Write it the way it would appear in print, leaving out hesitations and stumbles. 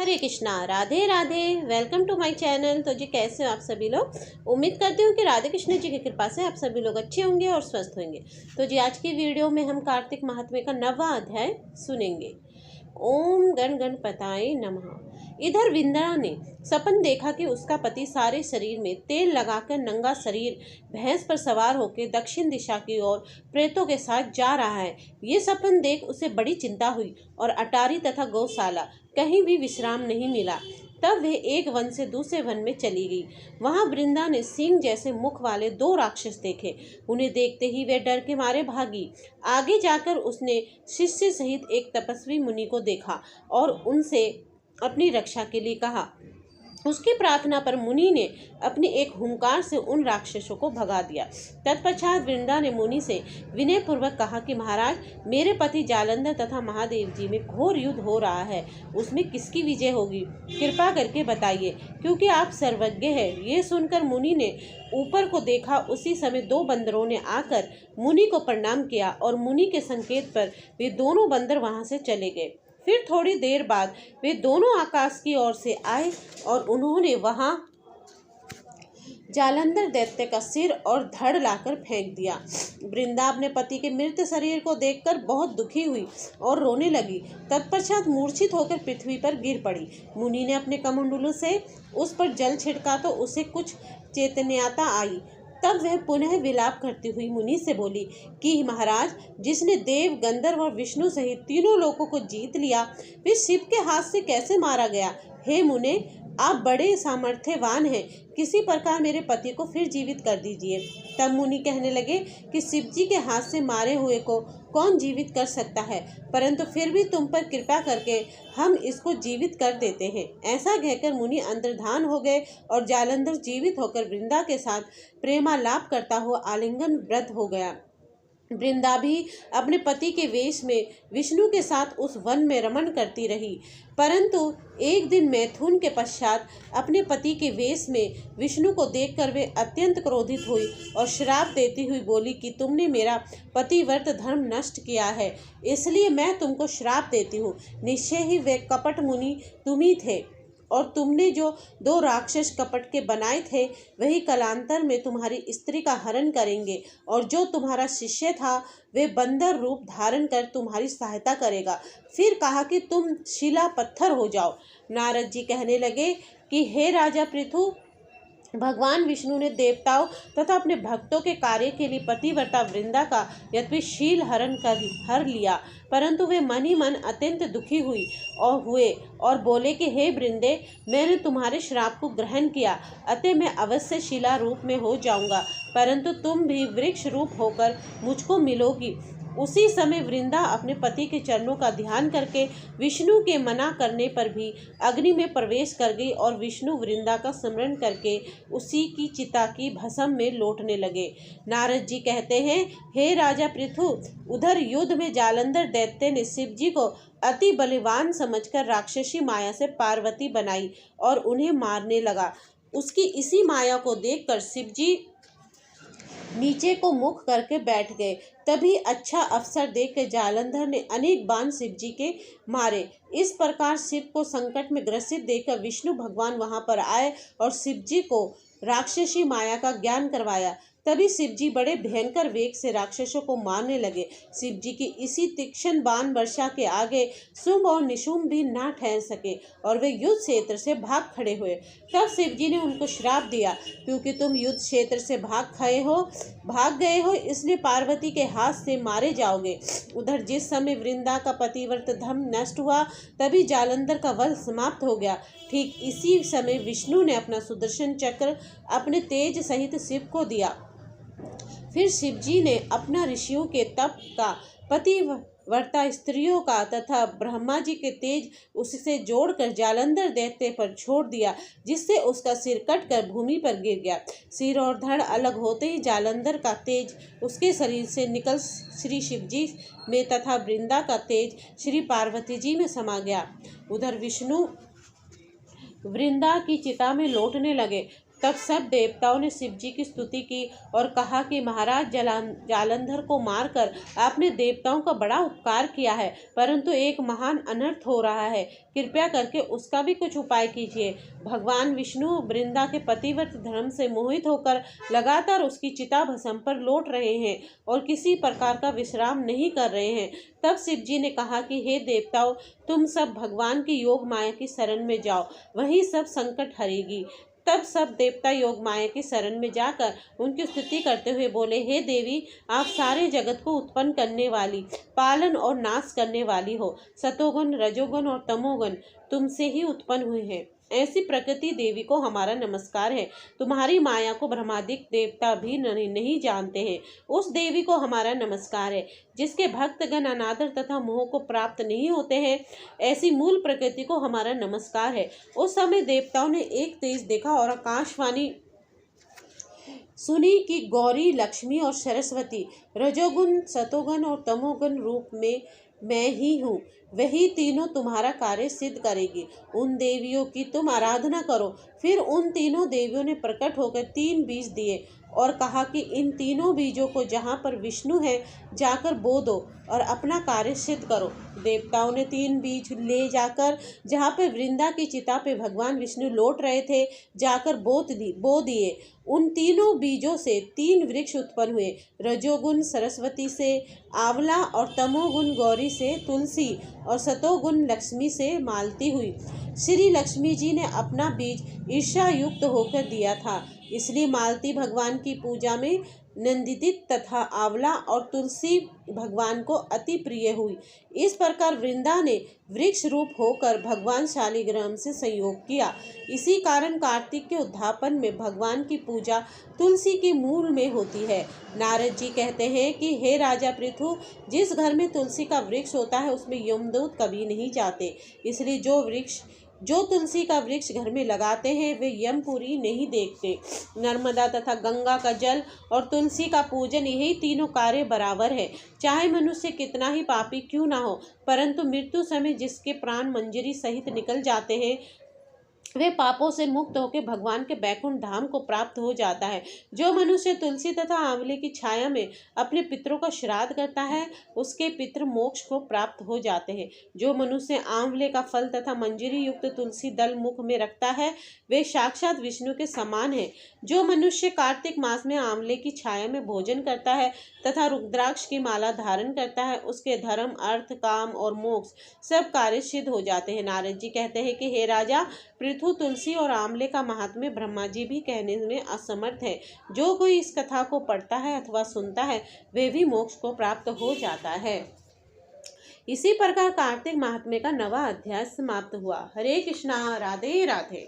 Hare Krishna, Radhe Radhe. Welcome to my channel. तो जी कैसे हो आप सभी लोग। उम्मीद करती हूँ कि राधे कृष्ण जी की कृपा से आप सभी लोग अच्छे होंगे और स्वस्थ होंगे। तो जी आज की वीडियो में हम कार्तिक महात्म्य का 9वां अध्याय सुनेंगे। ओम गण गणपताय नमः। इधर विंध्या ने सपन देखा कि उसका पति सारे शरीर में तेल लगाकर नंगा शरीर भैंस पर सवार होकर दक्षिण दिशा की ओर प्रेतों के साथ जा रहा है। ये सपन देख उसे बड़ी चिंता हुई और अटारी तथा गौशाला कहीं भी विश्राम नहीं मिला। तब वे एक वन से दूसरे वन में चली गई। वहां वृंदा ने सिंह जैसे मुख वाले 2 राक्षस देखे। उन्हें देखते ही वे डर के मारे भागी। आगे जाकर उसने शिष्य सहित एक तपस्वी मुनि को देखा और उनसे अपनी रक्षा के लिए कहा। उसकी प्रार्थना पर मुनि ने अपनी एक हुंकार से उन राक्षसों को भगा दिया। तत्पश्चात वृंदा ने मुनि से विनय पूर्वक कहा कि महाराज, मेरे पति जालंधर तथा महादेव जी में घोर युद्ध हो रहा है। उसमें किसकी विजय होगी, कृपा करके बताइए, क्योंकि आप सर्वज्ञ हैं। ये सुनकर मुनि ने ऊपर को देखा। उसी समय 2 बंदरों ने आकर मुनि को प्रणाम किया और मुनि के संकेत पर वे दोनों बंदर वहां से चले गए। फिर थोड़ी देर बाद वे दोनों आकाश की ओर से आए और उन्होंने वहां जालंधर दैत्य का सिर और धड़ लाकर फेंक दिया। वृंदा अपने पति के मृत शरीर को देखकर बहुत दुखी हुई और रोने लगी। तत्पश्चात मूर्छित होकर पृथ्वी पर गिर पड़ी। मुनि ने अपने कमंडलू से उस पर जल छिड़का तो उसे कुछ चेतन्यता आई। तब वह पुनः विलाप करती हुई मुनि से बोली कि महाराज, जिसने देव, गंधर्व और विष्णु सहित तीनों लोकों को जीत लिया, वे शिव के हाथ से कैसे मारा गया। हे मुने, आप बड़े सामर्थ्यवान हैं, किसी प्रकार मेरे पति को फिर जीवित कर दीजिए। तब मुनि कहने लगे कि शिव जी के हाथ से मारे हुए को कौन जीवित कर सकता है, परंतु फिर भी तुम पर कृपा करके हम इसको जीवित कर देते हैं। ऐसा कहकर मुनि अंतर्धान हो गए और जालंधर जीवित होकर वृंदा के साथ प्रेमालाप करता हुआ आलिंगन व्रत हो गया। वृंदा भी अपने पति के वेश में विष्णु के साथ उस वन में रमण करती रही, परंतु एक दिन मैथुन के पश्चात अपने पति के वेश में विष्णु को देखकर वे अत्यंत क्रोधित हुई और श्राप देती हुई बोली कि तुमने मेरा पतिव्रत धर्म नष्ट किया है, इसलिए मैं तुमको श्राप देती हूँ। निश्चय ही वे कपट मुनि तुम ही थे और तुमने जो 2 राक्षस कपट के बनाए थे वही कलांतर में तुम्हारी स्त्री का हरण करेंगे, और जो तुम्हारा शिष्य था वे बंदर रूप धारण कर तुम्हारी सहायता करेगा। फिर कहा कि तुम शिला पत्थर हो जाओ। नारद जी कहने लगे कि हे राजा पृथु, भगवान विष्णु ने देवताओं तथा अपने भक्तों के कार्य के लिए पतिव्रता वृंदा का यद्यपि शील हर लिया, परंतु वे मन ही मन अत्यंत दुखी हुए और बोले कि हे वृंदे, मैंने तुम्हारे श्राप को ग्रहण किया, अतः मैं अवश्य शिला रूप में हो जाऊंगा, परंतु तुम भी वृक्ष रूप होकर मुझको मिलोगी। उसी समय वृंदा अपने पति के चरणों का ध्यान करके विष्णु के मना करने पर भी अग्नि में प्रवेश कर गई और विष्णु वृंदा का स्मरण करके उसी की चिता की भस्म में लौटने लगे। नारद जी कहते हैं, हे राजा पृथु, उधर युद्ध में जालंधर दैत्य ने शिव जी को अति बलवान समझकर राक्षसी माया से पार्वती बनाई और उन्हें मारने लगा। उसकी इसी माया को देखकर शिव जी नीचे को मुख करके बैठ गए। तभी अच्छा अवसर देखकर जालंधर ने अनेक बाण शिव जी के मारे। इस प्रकार शिव को संकट में ग्रसित देखकर विष्णु भगवान वहां पर आए और शिव जी को राक्षसी माया का ज्ञान करवाया। तभी शिव जी बड़े भयंकर वेग से राक्षसों को मारने लगे। शिव जी की इसी तीक्ष्ण बाण वर्षा के आगे शुंभ और निशुंभ भी ना ठहर सके और वे युद्ध क्षेत्र से भाग खड़े हुए। तब शिव जी ने उनको श्राप दिया, क्योंकि तुम युद्ध क्षेत्र से भाग गए हो, इसलिए पार्वती के हाथ से मारे जाओगे। उधर जिस समय वृंदा का पतिव्रत धर्म नष्ट हुआ, तभी जालंधर का वध समाप्त हो गया। ठीक इसी समय विष्णु ने अपना सुदर्शन चक्र अपने तेज सहित शिव को दिया। फिर शिव जी ने अपना ऋषियों के तप का, पतिव्रता स्त्रियों का तथा ब्रह्मा जी के तेज उससे जोड़कर जालंधर दैत्य पर छोड़ दिया, जिससे उसका सिर कटकर भूमि पर गिर गया। सिर और धड़ अलग होते ही जालंधर का तेज उसके शरीर से निकल श्री शिव जी में तथा वृंदा का तेज श्री पार्वती जी में समा गया। उधर विष्णु वृंदा की चिता में लौटने लगे। तब सब देवताओं ने शिव जी की स्तुति की और कहा कि महाराज जालंधर को मारकर आपने देवताओं का बड़ा उपकार किया है, परंतु एक महान अनर्थ हो रहा है, कृपया करके उसका भी कुछ उपाय कीजिए। भगवान विष्णु वृंदा के पतिव्रत धर्म से मोहित होकर लगातार उसकी चिता भस्म पर लौट रहे हैं और किसी प्रकार का विश्राम नहीं कर रहे हैं। तब शिव जी ने कहा कि हे देवताओं, तुम सब भगवान की योग माया की शरण में जाओ, वही सब संकट हरेगी। तब सब देवता योग माया की शरण में जाकर उनकी स्तुति करते हुए बोले, हे देवी, आप सारे जगत को उत्पन्न करने वाली, पालन और नाश करने वाली हो। सतोगुण, रजोगुण और तमोगुण तुमसे ही उत्पन्न हुए हैं। ऐसी प्रकृति देवी को हमारा नमस्कार है। तुम्हारी माया को ब्रह्मादिक देवता भी नहीं जानते हैं। उस देवी को हमारा नमस्कार है जिसके भक्तगण अनादर तथा मोह को प्राप्त नहीं होते हैं। ऐसी मूल प्रकृति को हमारा नमस्कार है। उस समय देवताओं ने एक तेज देखा और आकाशवाणी सुनी कि गौरी, लक्ष्मी और सरस्वती रजोगुण, सतोगुण और तमोगुण रूप में मैं ही हूँ। वही तीनों तुम्हारा कार्य सिद्ध करेगी। उन देवियों की तुम आराधना करो। फिर उन तीनों देवियों ने प्रकट होकर 3 बीज दिए और कहा कि इन तीनों बीजों को जहाँ पर विष्णु है जाकर बो दो और अपना कार्य सिद्ध करो। देवताओं ने 3 बीज ले जाकर जहाँ पर वृंदा की चिता पे भगवान विष्णु लौट रहे थे जाकर बो दिए। उन तीनों बीजों से 3 वृक्ष उत्पन्न हुए। रजोगुण सरस्वती से आंवला और तमोगुण गौरी से तुलसी और सतोगुण लक्ष्मी से मालती हुई। श्री लक्ष्मी जी ने अपना बीज ईर्ष्या युक्त होकर दिया था, इसलिए मालती भगवान की पूजा में नंदित तथा आंवला और तुलसी भगवान को अति प्रिय हुई। इस प्रकार वृंदा ने वृक्ष रूप होकर भगवान शालिग्राम से संयोग किया। इसी कारण कार्तिक के उद्यापन में भगवान की पूजा तुलसी के मूल में होती है। नारद जी कहते हैं कि हे राजा पृथु, जिस घर में तुलसी का वृक्ष होता है उसमें यमदूत कभी नहीं जाते। इसलिए जो तुलसी का वृक्ष घर में लगाते हैं वे यमपुरी नहीं देखते। नर्मदा तथा गंगा का जल और तुलसी का पूजन, यही तीनों कार्य बराबर है। चाहे मनुष्य कितना ही पापी क्यों ना हो, परंतु मृत्यु समय जिसके प्राण मंजरी सहित निकल जाते हैं वे पापों से मुक्त होकर भगवान के बैकुंठ धाम को प्राप्त हो जाता है। जो मनुष्य तुलसी तथा आंवले की छाया में अपने पितरों का श्राद्ध करता है उसके पितृ मोक्ष को प्राप्त हो जाते हैं। जो मनुष्य आंवले का फल तथा मंजरी युक्त तुलसी दल मुख में रखता है वे साक्षात विष्णु के समान है। जो मनुष्य कार्तिक मास में आंवले की छाया में भोजन करता है तथा रुद्राक्ष की माला धारण करता है उसके धर्म, अर्थ, काम और मोक्ष सब कार्य सिद्ध हो जाते हैं। नारद जी कहते हैं कि हे राजा पृथु, तुलसी और आंवले का महात्म्य ब्रह्मा जी भी कहने में असमर्थ है। जो कोई इस कथा को पढ़ता है अथवा सुनता है वे भी मोक्ष को प्राप्त हो जाता है। इसी प्रकार कार्तिक महात्म्य का 9वां अध्याय समाप्त हुआ। हरे कृष्णा, राधे राधे।